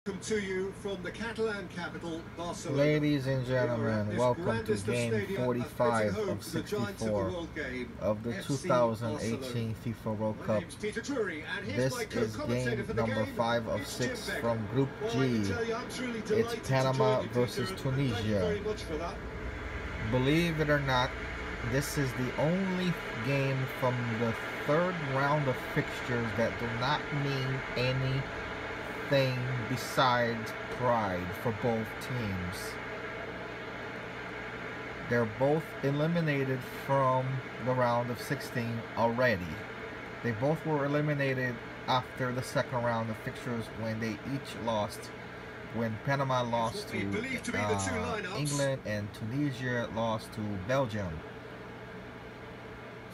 Welcome to you from the Catalan capital, Barcelona. Ladies and gentlemen, welcome to game 45 of 64 of the 2018 FIFA World Cup. This is game number 5 of 6 from Group G. It's Panama versus Tunisia. Believe it or not, this is the only game from the third round of fixtures that do not mean anything besides pride for both teams. They're both eliminated from the round of 16 already. They both were eliminated after the second round of fixtures when they each lost. When Panama lost to England and Tunisia lost to Belgium.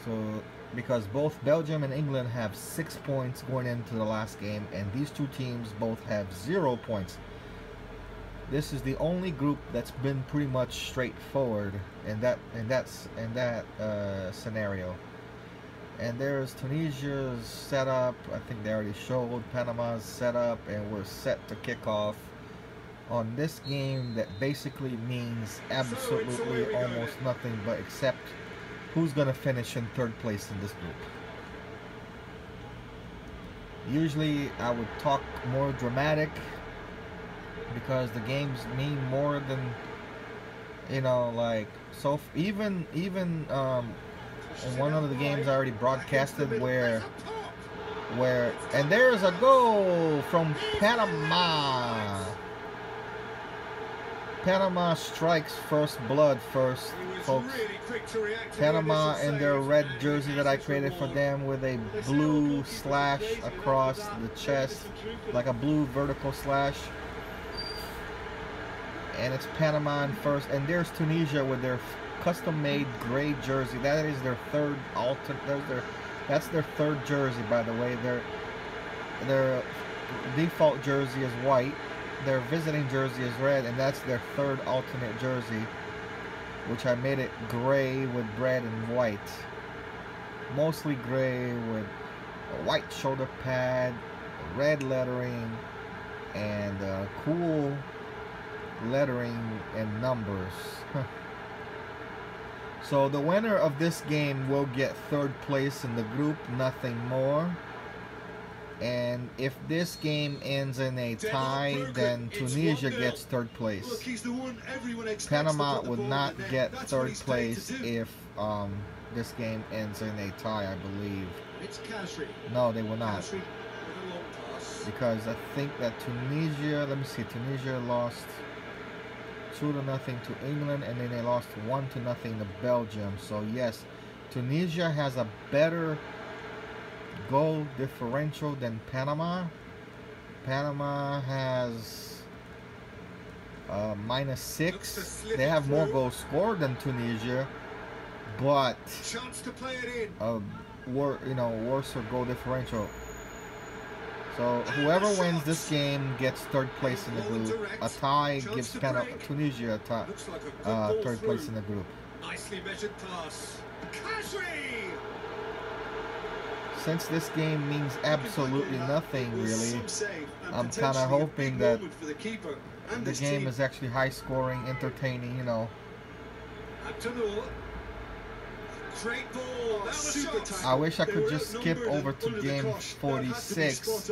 So, because both Belgium and England have 6 points going into the last game, and these two teams both have 0 points. This is the only group that's been pretty much straightforward in that scenario. And there's Tunisia's setup. I think they already showed Panama's setup, and we're set to kick off on this game that basically means absolutely almost nothing but except who's going to finish in third place in this group. Usually I would talk more dramatic because the games mean more than, you know, like, so even in one of the games I already broadcasted where and there's a goal from Panama. Panama strikes first blood first, folks. Panama in their red jersey that I created for them with a blue slash across the chest, like a blue vertical slash. And it's Panama in first. And there's Tunisia with their custom-made gray jersey. That is their third that's their third jersey, by the way. Their default jersey is white. Their visiting jersey is red, and that's their third alternate jersey, which I made it gray with red and white. Mostly gray with a white shoulder pad, red lettering, and cool lettering and numbers. So the winner of this game will get third place in the group, nothing more. And if this game ends in a tie, then Tunisia gets third place. Panama would not get third place if this game ends in a tie, I believe. No, they will not. Because I think that Tunisia, let me see, Tunisia lost 2-0 to England, and then they lost 1-0 to Belgium. So yes, Tunisia has a better goal differential than Panama. Panama has -6. They have more goals scored than Tunisia, but worse goal differential. So whoever wins this game gets third place in the group. A tie gives Tunisia third place in the group. Nicely measured pass. Since this game means absolutely nothing, really, I'm kind of hoping that the game is actually high scoring, entertaining, you know. I wish I could just skip over to game 46.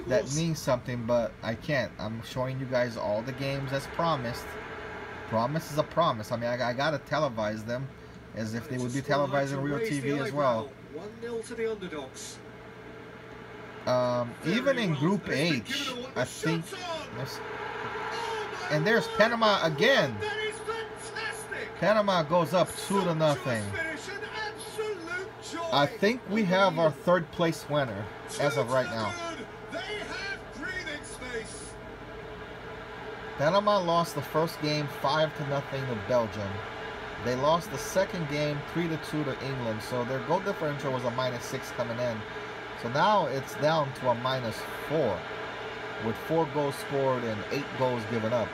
That means something, but I can't. I'm showing you guys all the games as promised. Promise is a promise. I mean, I gotta televise them as if they would be televised on real TV as well. 1-0 to the underdogs. Even in Group H, I think, and there's Panama again. Panama goes up 2-0. I think we have our third place winner as of right now. Panama lost the first game 5-0 to Belgium. They lost the second game 3-2 to England, so their goal differential was a -6 coming in. So now it's down to a -4 with 4 goals scored and 8 goals given up.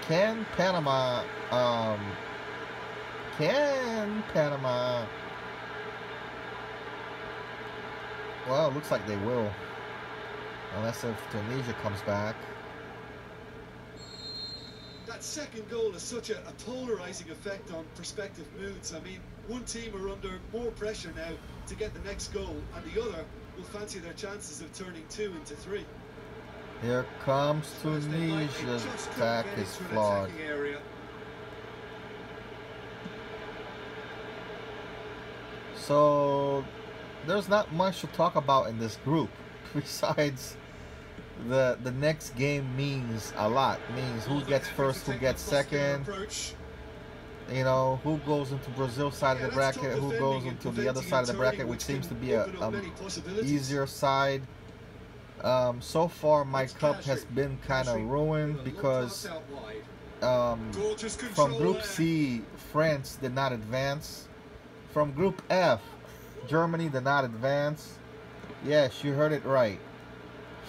Can Panama Well, it looks like they will. Unless if Tunisia comes back. That second goal has such a polarising effect on prospective moods. I mean, one team are under more pressure now to get the next goal, and the other will fancy their chances of turning 2 into 3. Here comes Tunisia's attack is flawed. So there's not much to talk about in this group besides the next game means a lot. Means who gets first, who gets second. You know, who goes into Brazil's side of the bracket, who goes into the other side of the bracket, which seems to be a easier side. So far, my cup has been kind of ruined because from Group C, France did not advance. From Group F, Germany did not advance. Yes, you heard it right.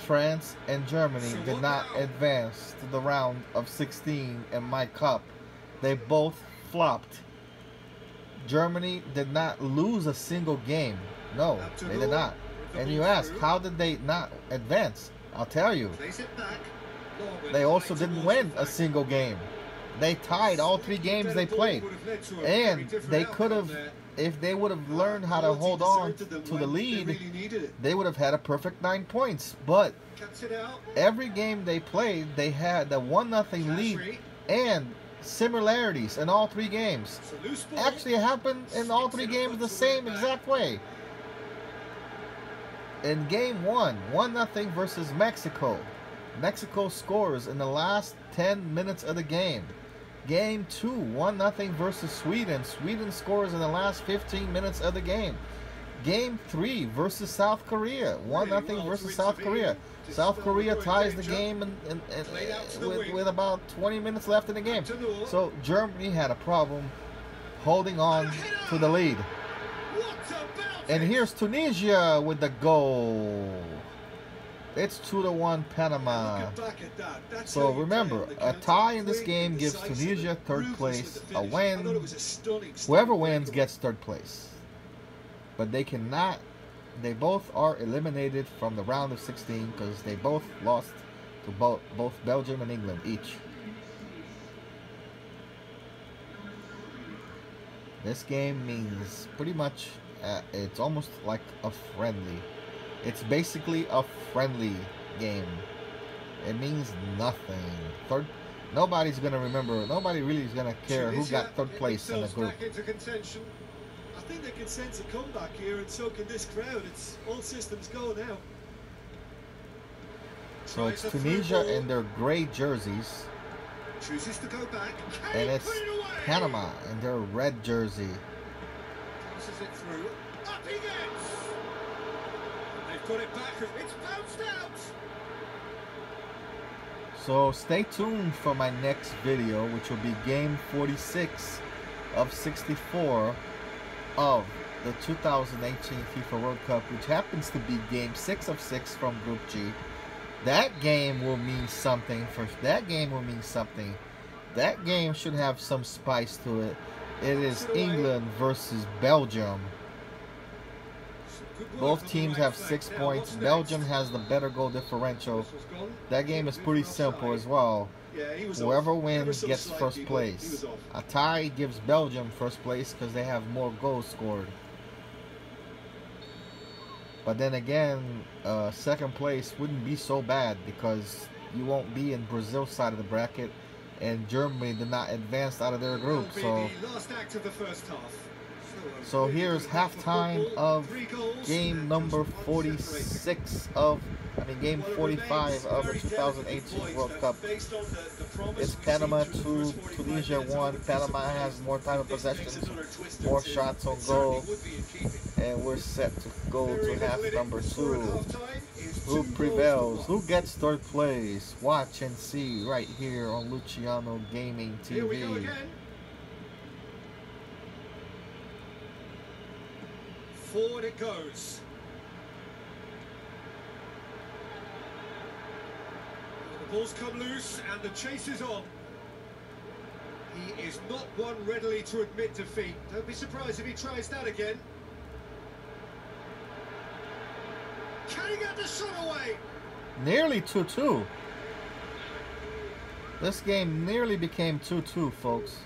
France and Germany did not advance to the round of 16 in my cup. They both flopped. Germany did not lose a single game. No, they did not. And you ask, how did they not advance? I'll tell you. They also didn't win a single game. They tied all 3 games they played. And they could have, if they would have learned how to hold on to the lead, they would have had a perfect 9 points. But every game they played, they had the 1-0 lead and similarities in all 3 games. Actually, it happened in all 3 games the same exact way. In game 1, 1-0 versus Mexico. Mexico scores in the last 10 minutes of the game. Game 2, 1-0 versus Sweden. Sweden scores in the last 15 minutes of the game. Game 3 versus South Korea. 1-0 versus South Korea. South Korea ties the game with about 20 minutes left in the game. So Germany had a problem holding on to the lead. And here's Tunisia with the goal. It's 2-1 Panama. So remember, a tie in this game gives Tunisia 3rd place. A win, whoever wins gets 3rd place. But they cannot, they both are eliminated from the round of 16 because they both lost to both Belgium and England each. This game means pretty much, it's almost like a friendly. It's basically a friendly game. It means nothing. Nobody's gonna remember. Nobody really is gonna care who got 3rd place in the group. I think they can sense a comeback here, and so can this crowd. It's all systems go now. So it's Tunisia in their gray jerseys, Chooses to go back, and it's Panama in their red jersey. Passes it through. Up he gets. They've got it back. It's bounced out. So stay tuned for my next video, which will be game 46 of 64 of the 2018 FIFA World Cup, which happens to be game 6 of 6 from Group G. That game will mean something. That game should have some spice to it. It is England versus Belgium. Both teams have 6 points. Belgium has the better goal differential. That game is pretty simple as well. Whoever wins gets 1st place. A tie gives Belgium 1st place because they have more goals scored. But then again, 2nd place wouldn't be so bad because you won't be in Brazil's side of the bracket, and Germany did not advance out of their group. So here's halftime of game number 46 of, game 45 of the 2018 World Cup. It's Panama 2, Tunisia 1. Panama has more time of possession, more shots on goal, and we're set to go to half number 2. Who prevails? Who gets 3rd place? Watch and see right here on Luciano Gaming TV. Here we go again. Forward it goes. The ball's come loose and the chase is on. He is not one readily to admit defeat. Don't be surprised if he tries that again. And the shot away. Nearly 2-2. This game nearly became 2-2, folks.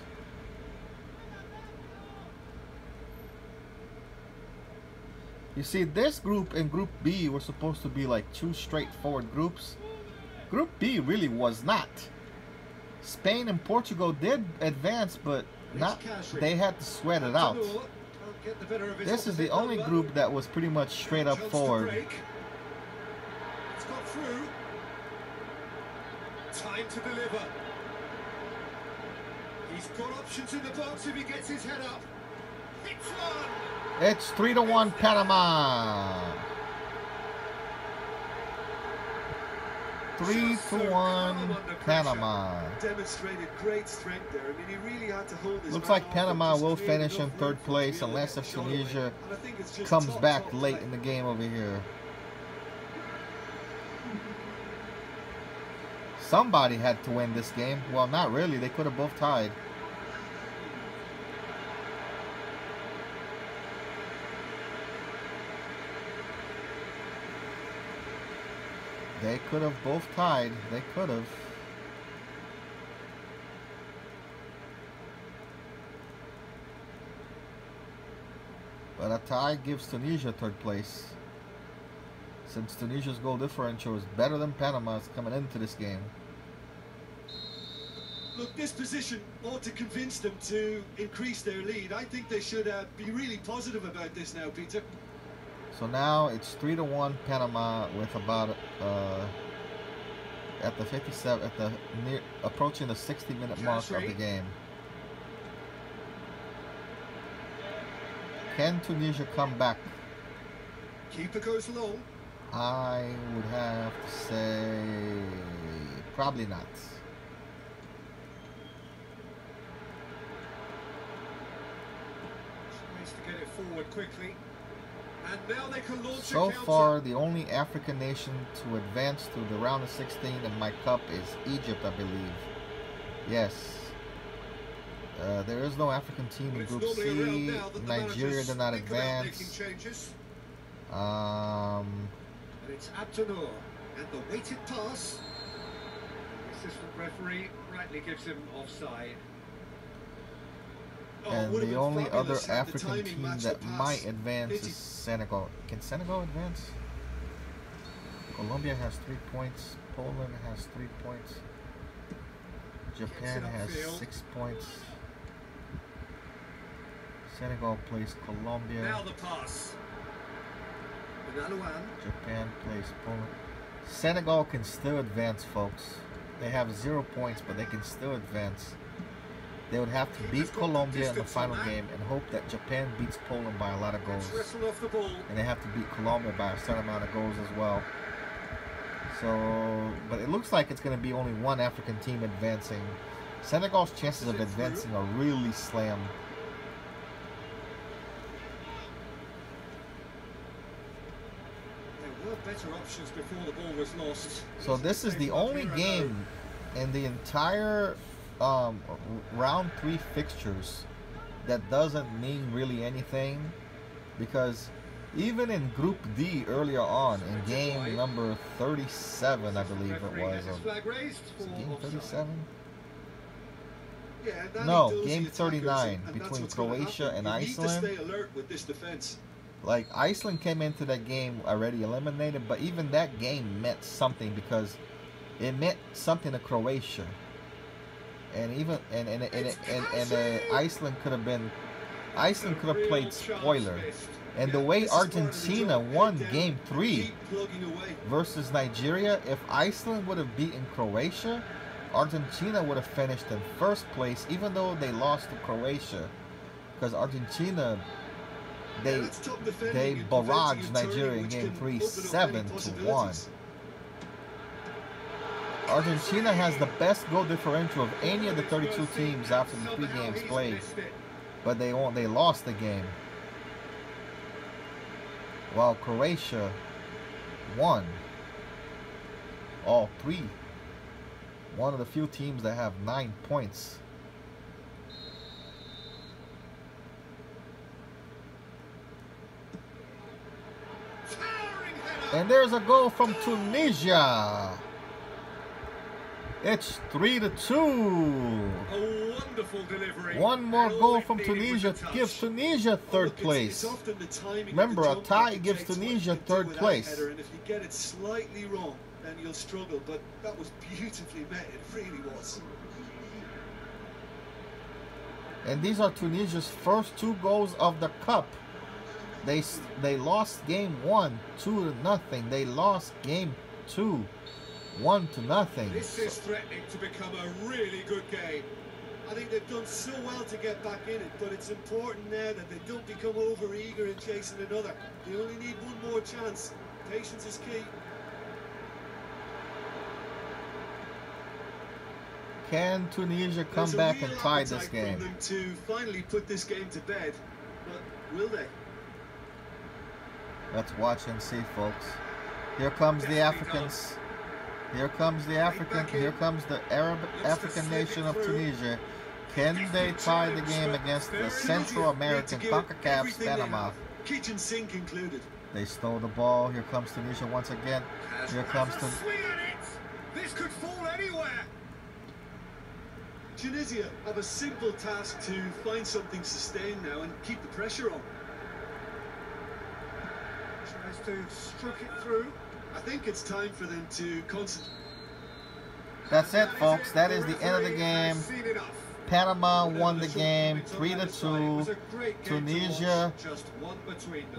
You see, this group and Group B were supposed to be like two straightforward groups. Group B really was not. Spain and Portugal did advance, but not. They had to sweat it out. This is the only group that was pretty much straight up forward. It's got through. Time to deliver. He's got options in the box if he gets his head up. Hits one. It's 3-1 Panama. 3-1 Panama. Demonstrated great strength there. I mean, he really had to hold his. Looks like Panama will finish in third place unless if Tunisia comes back late in the game over here. Somebody had to win this game. Well, not really. They could have both tied. They could have both tied. They could have. But a tie gives Tunisia third place. Since Tunisia's goal differential is better than Panama's coming into this game. Look, this position ought to convince them to increase their lead. I think they should be really positive about this now, Peter. So now it's 3-1 Panama with about at the 57 at the near approaching the 60-minute mark of the game. Can Tunisia come back? Keeper goes low. I would have to say probably not. Tries to get it forward quickly. And now they can launch so far, the only African nation to advance to the round of 16 in my cup is Egypt, I believe. Yes. There is no African team in Group C. Nigeria did not advance. And it's Abdunor and the weighted pass. The assistant referee rightly gives him offside. And the only other African team that might advance is Senegal. Can Senegal advance? Colombia has 3 points. Poland has 3 points. Japan has 6 points. Senegal plays Colombia. Now the pass. Japan plays Poland. Senegal can still advance, folks. They have 0 points, but they can still advance. They would have to beat Colombia in the final game and hope that Japan beats Poland by a lot of goals. And they have to beat Colombia by a certain amount of goals as well. So, but it looks like it's going to be only one African team advancing. Senegal's chances of advancing are really slim. There were better options before the ball was lost. So this is the only game in the entire round 3 fixtures that doesn't mean really anything, because even in Group D earlier on in game number 37, I believe it was game 37? No, game 39 between Croatia and Iceland. Like, Iceland came into that game already eliminated, but even that game meant something because it meant something to Croatia. And even Iceland could have played spoiler. And the way Argentina won game 3 versus Nigeria, if Iceland would have beaten Croatia, Argentina would have finished in first place, even though they lost to Croatia, because Argentina they barraged Nigeria in game 3 7-1. Argentina has the best goal differential of any of the 32 teams after the 3 games played, but they lost the game, while Croatia won all 3. One of the few teams that have 9 points. And there's a goal from Tunisia. It's 3-2. A wonderful delivery. One more goal from Tunisia gives Tunisia third place. Remember, a tie gives Tunisia third place. And if you get it slightly wrong, then you'll struggle. But that was beautifully met. It really was. And these are Tunisia's first 2 goals of the cup. They lost game 1, 2-0. They lost game 2, 1-0. This is threatening to become a really good game. I think they've done so well to get back in it, but it's important now that they don't become over-eager in chasing another. They only need one more chance. Patience is key. Can Tunisia come back and tie this game? From them to finally put this game to bed, but will they? Let's watch and see, folks. Here comes the Africans. Here comes the African. Here comes the African nation of Tunisia. Can they tie the game against the Central American CONCACAF's Panama? Kitchen sink included. They stole the ball. Here comes Tunisia once again. Here comes This could fall anywhere. Tunisia have a simple task to find something sustained now and keep the pressure on. Tries to stroke it through. I think it's time for them to concentrate. That's it, folks. That is the end of the game. Panama won the game 3-2. Tunisia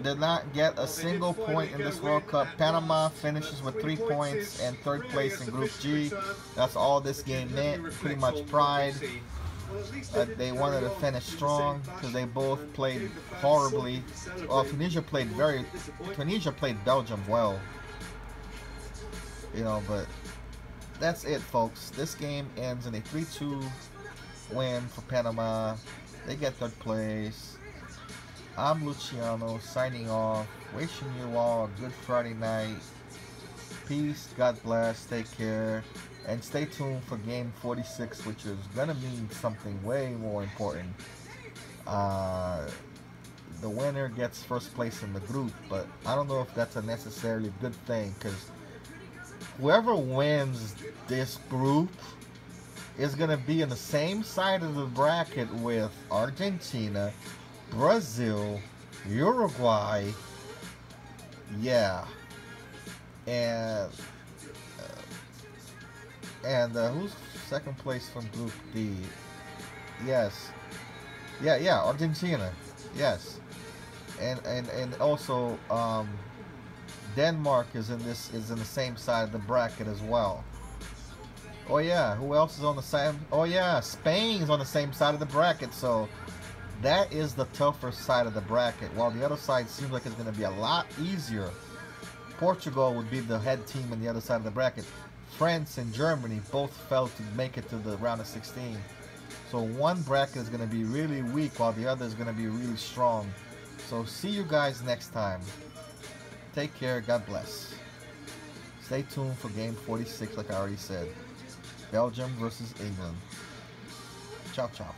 did not get a single point in this World Cup. Panama finishes with 3 points and third place in Group G. That's all this game meant. Pretty much pride. They wanted to finish strong because they both played horribly. Well, Tunisia played Belgium well. You know, but that's it, folks. This game ends in a 3-2 win for Panama. They get third place. I'm Luciano signing off. Wishing you all a good Friday night. Peace, God bless, take care, and stay tuned for game 46, which is gonna mean something way more important. The winner gets first place in the group, but I don't know if that's a necessarily good thing, because whoever wins this group is going to be in the same side of the bracket with Argentina, Brazil, Uruguay, yeah, and who's second place from Group D? Yes, yeah, Argentina, yes, and also Denmark is in the same side of the bracket as well. Oh yeah, who else is on the same? Oh yeah, Spain's on the same side of the bracket. So that is the tougher side of the bracket. While the other side seems like it's going to be a lot easier. Portugal would be the head team on the other side of the bracket. France and Germany both failed to make it to the round of 16. So one bracket is going to be really weak while the other is going to be really strong. So see you guys next time. Take care. God bless. Stay tuned for game 46 like I already said. Belgium versus England. Ciao, ciao.